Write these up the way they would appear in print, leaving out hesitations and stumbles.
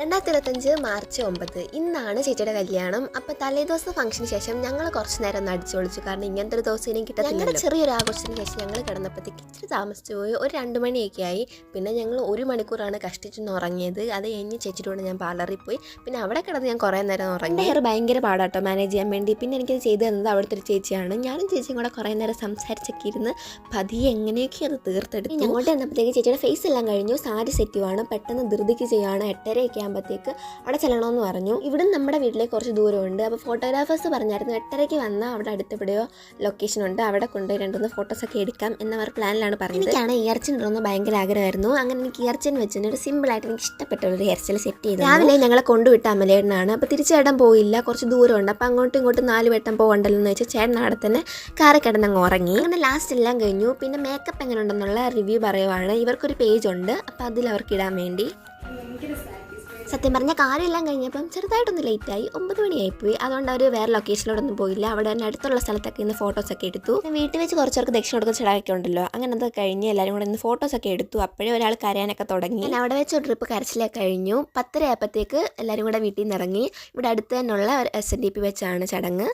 2025 March 9 ഇന്നാണ് ചേച്ചിയുടെ കല്യാണം. അപ്പോൾ തലേദിവസം ഫംഗ്ഷന് ശേഷം ഞങ്ങൾ കുറച്ച് നേരം ഒന്ന് അടിച്ചു പൊളിച്ചു. കാരണം ഇങ്ങനത്തെ ഒരു ദിവസം ഇനിയും കിട്ടത്തില്ല. ഞങ്ങളുടെ ചെറിയൊരു ആഘോഷത്തിന് ശേഷം ഞങ്ങൾ കിടന്നപ്പോഴത്തേക്ക് ഇച്ചിരി താമസിച്ചു പോയി. ഒരു 2 മണിയൊക്കെ ആയി. പിന്നെ ഞങ്ങൾ 1 മണിക്കൂറാണ് കഷ്ടിച്ചൊന്ന് ഉറങ്ങിയത്. അത് കഴിഞ്ഞ് ചേച്ചിയുടെ കൂടെ ഞാൻ പാർലറിൽ പോയി. പിന്നെ അവിടെ കിടന്ന് ഞാൻ കുറേ നേരം ഉറങ്ങി. ഹെയർ ഭയങ്കര പാടാട്ടോ മാനേജ് ചെയ്യാൻ വേണ്ടി. പിന്നെ എനിക്കത് ചെയ്തു തന്നത് അവിടുത്തെ ഒരു ചേച്ചിയാണ്. ഞാനും ചേച്ചിയും കൂടെ കുറേ നേരം സംസാരിച്ചൊക്കെ ഇരുന്ന് പതിയെ എങ്ങനെയൊക്കെ അത് തീർത്തെടുത്തു. ഞങ്ങോട്ട് വന്നപ്പോഴത്തേക്ക് ചേച്ചിയുടെ ഫേസ് എല്ലാം കഴിഞ്ഞു. സാരി സെറ്റുവാണ്. പെട്ടെന്ന് ധൃതിക്ക് ചെയ്യുകയാണ്. 8:30 ആകുമ്പോഴത്തേക്ക് അവിടെ ചെല്ലണമെന്ന് പറഞ്ഞു. ഇവിടെ നമ്മുടെ വീട്ടിലേക്ക് കുറച്ച് ദൂരമുണ്ട്. അപ്പോൾ ഫോട്ടോഗ്രാഫേഴ്സ് പറഞ്ഞായിരുന്നു 8:30 വന്നാൽ അവിടെ അടുത്തെവിടെയോ ലൊക്കേഷൻ ഉണ്ട്, അവിടെ കൊണ്ടുപോയി 2-3 ഫോട്ടോസൊക്കെ എടുക്കാം എന്നവർ പ്ലാനിലാണ് പറഞ്ഞത്. എനിക്കാണ് ഇയർ ചെയിൻ ഇടുന്നത് ഭയങ്കര ആഗ്രഹമായിരുന്നു. അങ്ങനെ എനിക്ക് ഇയർ ചെയിൻ വെച്ചിട്ട് ഒരു സിമ്പിളായിട്ട് എനിക്ക് ഇഷ്ടപ്പെട്ട ഒരു ഹെയർ സ്റ്റൈൽ സെറ്റ് ചെയ്തു. രാവിലെ ഞങ്ങളെ കൊണ്ടുവിട്ട അമലേടനാണ്. അപ്പോൾ തിരിച്ചു ചേട്ടൻ പോയില്ല, കുറച്ച് ദൂരമുണ്ട്. അപ്പോൾ അങ്ങോട്ടും ഇങ്ങോട്ടും 4 വട്ടം പോകണ്ടല്ലോ എന്ന് വെച്ചാൽ ചേട്ടൻ അവിടെ തന്നെ കാറി കിടന്നങ്ങ് ഉറങ്ങി. അങ്ങനെ ലാസ്റ്റ് എല്ലാം കഴിഞ്ഞു. പിന്നെ മേക്കപ്പ് എങ്ങനെ ഉണ്ടെന്നുള്ള റിവ്യൂ പറയുവാണ്. ഇവർക്കൊരു പേജ് ഉണ്ട്, അപ്പോൾ അതിൽ അവർക്ക് ഇടാൻ വേണ്ടി. സത്യം പറഞ്ഞാൽ കാര്യമെല്ലാം കഴിഞ്ഞപ്പം ചെറുതായിട്ടൊന്ന് ലേറ്റായി. 9 മണിയായിപ്പോയി. അതുകൊണ്ട് അവർ വേറെ ലൊക്കേഷനിലോടൊന്നും പോയില്ല. അവിടെ തന്നെ അടുത്തുള്ള സ്ഥലത്തൊക്കെ ഇന്ന് ഫോട്ടോസൊക്കെ എടുത്തു. വീട്ടിൽ വെച്ച് കുറച്ചവർക്ക് ദക്ഷിണ കൊടുക്കുന്ന ചടങ്ങൊക്കെ ഉണ്ടല്ലോ, അങ്ങനെ അത് കഴിഞ്ഞ് എല്ലാവരും കൂടെ ഇന്ന് ഫോട്ടോസൊക്കെ എടുത്തു. അപ്പോഴേ ഒരാൾ കരയാനൊക്കെ തുടങ്ങി. അവിടെ വെച്ച് ഒരു ട്രിപ്പ് കരച്ചിലൊക്കെ കഴിഞ്ഞു. 10:30 ആയപ്പോഴത്തേക്ക് എല്ലാവരും കൂടെ വീട്ടിൽ നിന്ന് ഇറങ്ങി. ഇവിടെ അടുത്ത് തന്നെയുള്ള ഒരു SNDP വെച്ചാണ് ചടങ്ങ്.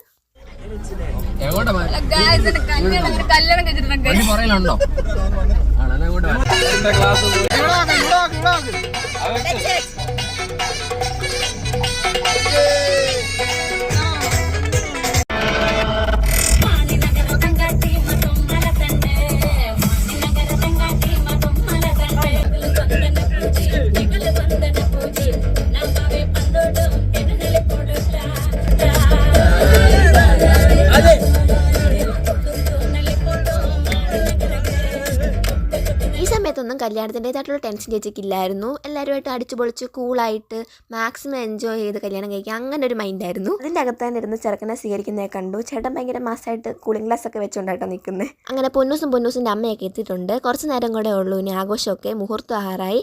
സമയത്തൊന്നും കല്യാണത്തിൻ്റെതായിട്ടുള്ള ടെൻഷൻ ചേച്ചിക്കില്ലായിരുന്നു. എല്ലാവരുമായിട്ട് അടിച്ചു പൊളിച്ച് കൂളായിട്ട് മാക്സിമം എൻജോയ് ചെയ്ത് കല്യാണം കഴിക്കുക, അങ്ങനെ ഒരു മൈൻഡായിരുന്നു. അതിൻ്റെ അകത്ത് തന്നെ ഇരുന്ന് ചെറുക്കനെ സ്വീകരിക്കുന്നതൊക്കെ കണ്ടു. ചേട്ടൻ ഭയങ്കര മാസമായിട്ട് കൂളിംഗ് ഗ്ലാസ് ഒക്കെ വെച്ചുകൊണ്ടായിട്ടോ നിൽക്കുന്നത്. അങ്ങനെ പൊന്നൂസിൻ്റെ അമ്മയൊക്കെ എത്തിയിട്ടുണ്ട്. കുറച്ച് നേരം കൂടെ ഉള്ളൂ ഇനി ആഘോഷമൊക്കെ. മുഹൂർത്തം ആറായി.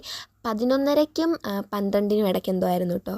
11:30ക്കും 12നും ഇടയ്ക്ക് എന്തോ ആയിരുന്നു കേട്ടോ.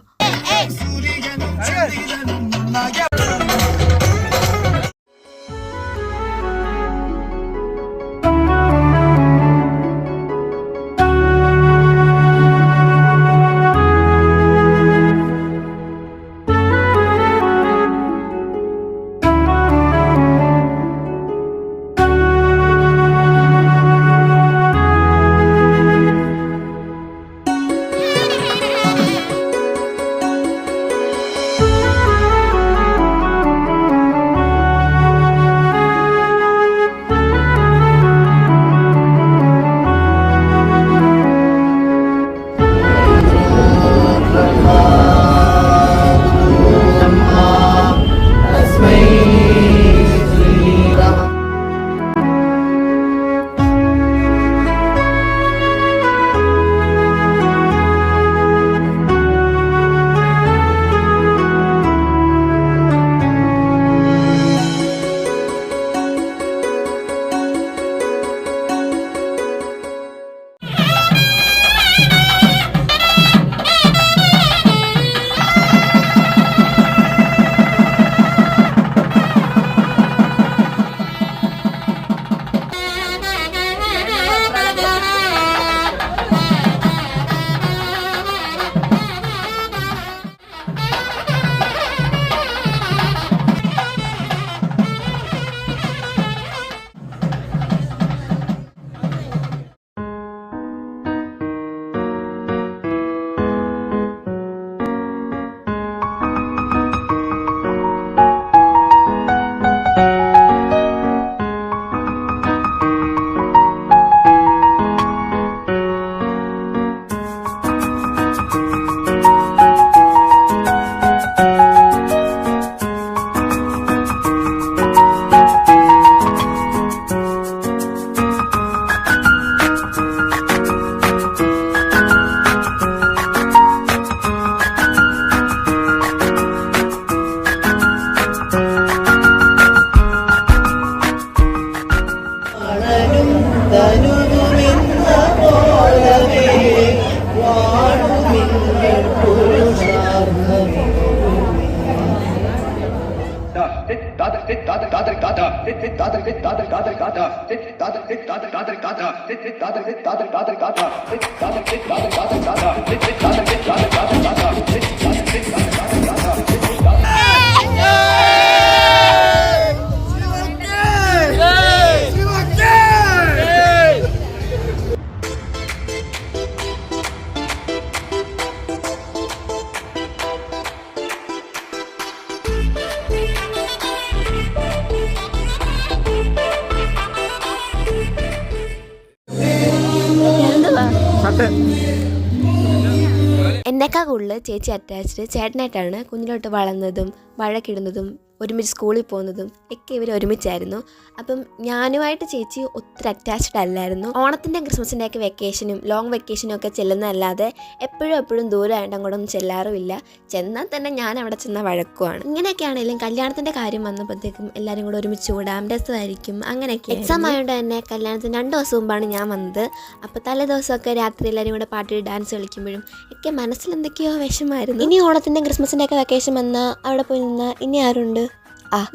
എന്നേക്കാൾ കൂടുതൽ ചേച്ചി അറ്റാച്ച്ഡ് ചേട്ടനായിട്ടാണ്. കുഞ്ഞിലോട്ട് വളർന്നതും വഴക്കിടുന്നതും ഒരുമിച്ച് സ്കൂളിൽ പോകുന്നതും ഒക്കെ ഇവർ ഒരുമിച്ചായിരുന്നു. അപ്പം ഞാനുമായിട്ട് ചേച്ചി ഒത്തിരി അറ്റാച്ച്ഡ് അല്ലായിരുന്നു. ഓണത്തിൻ്റെ ക്രിസ്മസിൻ്റെ ഒക്കെ വെക്കേഷനും ലോങ് വെക്കേഷനും ഒക്കെ ചെല്ലുന്നതല്ലാതെ എപ്പോഴും ദൂരമായിട്ട് അങ്ങോട്ടൊന്നും ചെല്ലാറുമില്ല. ചെന്നാൽ തന്നെ ഞാൻ അവിടെ ചെന്ന വഴക്കുമാണ്. ഇങ്ങനെയൊക്കെ ആണെങ്കിലും കല്യാണത്തിൻ്റെ കാര്യം വന്നപ്പോഴത്തേക്കും എല്ലാവരും കൂടെ ഒരുമിച്ച് കൂടാം, രസമായിരിക്കും. അങ്ങനെയൊക്കെ എക്സാം ആയതുകൊണ്ട് തന്നെ കല്യാണത്തിന് 2 ദിവസം മുമ്പാണ് ഞാൻ വന്നത്. അപ്പോൾ തലേ ദിവസമൊക്കെ രാത്രി എല്ലാവരും കൂടെ പാട്ടിൽ ഡാൻസ് കളിക്കുമ്പോഴും ഒക്കെ മനസ്സിൽ എന്തൊക്കെയോ വിഷമായിരുന്നു. ഇനി ഓണത്തിൻ്റെ ക്രിസ്മസിൻ്റെ ഒക്കെ വെക്കേഷൻ വന്നാൽ അവിടെ പോയി നിന്നാൽ ഇനി ആരുണ്ട്?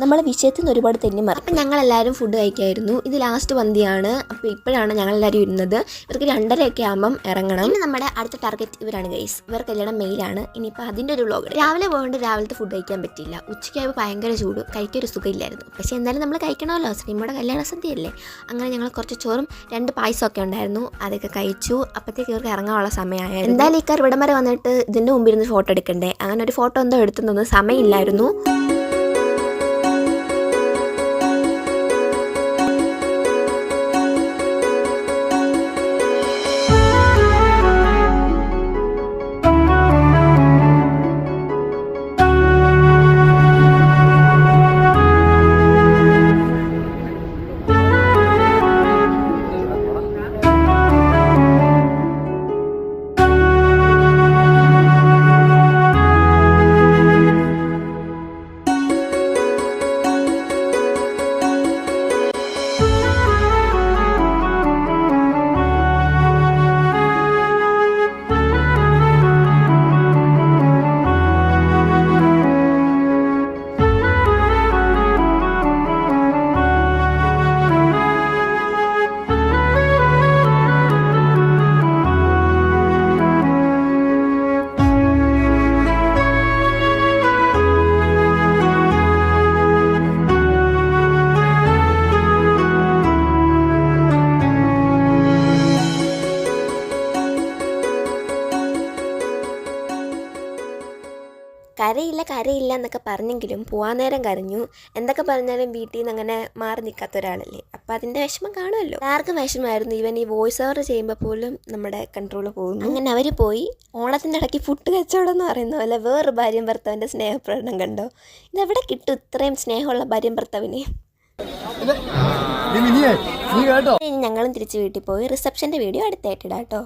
നമ്മൾ വിഷയത്തിൽ നിന്ന് ഒരുപാട് തെന്നി മാറി. അപ്പം ഞങ്ങളെല്ലാവരും ഫുഡ് കഴിക്കായിരുന്നു. ഇത് ലാസ്റ്റ് പന്തിയാണ്. അപ്പോൾ ഇപ്പോഴാണ് ഞങ്ങളെല്ലാവരും ഇരുന്നത്. ഇവർക്ക് 2:30 ആകുമ്പം ഇറങ്ങണം. ഇനി നമ്മുടെ അടുത്ത ടാർഗറ്റ് ഇവരാണ് ഗൈസ്. ഇവർ കല്യാണം മെയിലാണ്. ഇനിയിപ്പോൾ അതിൻ്റെ ഒരു വ്ലോഗ്. രാവിലെ പോകേണ്ട രാവിലത്തെ ഫുഡ് കഴിക്കാൻ പറ്റില്ല. ഉച്ചയ്ക്കായപ്പോൾ ഭയങ്കര ചൂട്, കഴിക്കൊരു സുഖമില്ലായിരുന്നു. പക്ഷേ എന്തായാലും നമ്മൾ കഴിക്കണമല്ലോ, ശ്രീമയുടെ കല്യാണ സദ്യയല്ലേ. അങ്ങനെ ഞങ്ങൾ കുറച്ച് ചോറും 2 പായസമൊക്കെ ഉണ്ടായിരുന്നു. അതൊക്കെ കഴിച്ചു. അപ്പോഴത്തേക്ക് ഇവർക്ക് ഇറങ്ങാനുള്ള സമയമായിരുന്നു. എന്തായാലും ഈ കാർ ഇവിടം വരെ വന്നിട്ട് ഇതിൻ്റെ മുമ്പിൽ ഇരുന്ന് ഫോട്ടോ എടുക്കണ്ടേ. അങ്ങനെ ഒരു ഫോട്ടോ എന്തോ എടുത്തൊന്നും സമയമില്ലായിരുന്നു. കരയില്ല എന്നൊക്കെ പറഞ്ഞെങ്കിലും പോകാൻ നേരം കരഞ്ഞു. എന്തൊക്കെ പറഞ്ഞാലും വീട്ടിൽ നിന്ന് അങ്ങനെ മാറി നിൽക്കാത്ത ഒരാളല്ലേ. അപ്പം അതിൻ്റെ വിഷമം കാണുമല്ലോ. ആർക്കും വിഷമമായിരുന്നു. ഈവൻ ഈ വോയിസ് ഓവർ ചെയ്യുമ്പോൾ പോലും നമ്മുടെ കൺട്രോൾ പോകുന്നു. അങ്ങനെ അവർ പോയി. ഓണത്തിൻ്റെ ഇടയ്ക്ക് ഫുഡ് കച്ചവടം എന്ന് പറയുന്ന പോലെ വേറൊരു ഭാര്യയും ഭർത്താവിൻ്റെ സ്നേഹപ്രകടനം കണ്ടോ. ഇതെവിടെ കിട്ടും ഇത്രയും സ്നേഹമുള്ള ഭാര്യയും ഭർത്താവിനെ. ഞങ്ങളും തിരിച്ച് വീട്ടിൽ പോയി. റിസപ്ഷൻ്റെ വീഡിയോ അടുത്തായിട്ടിടാം കേട്ടോ.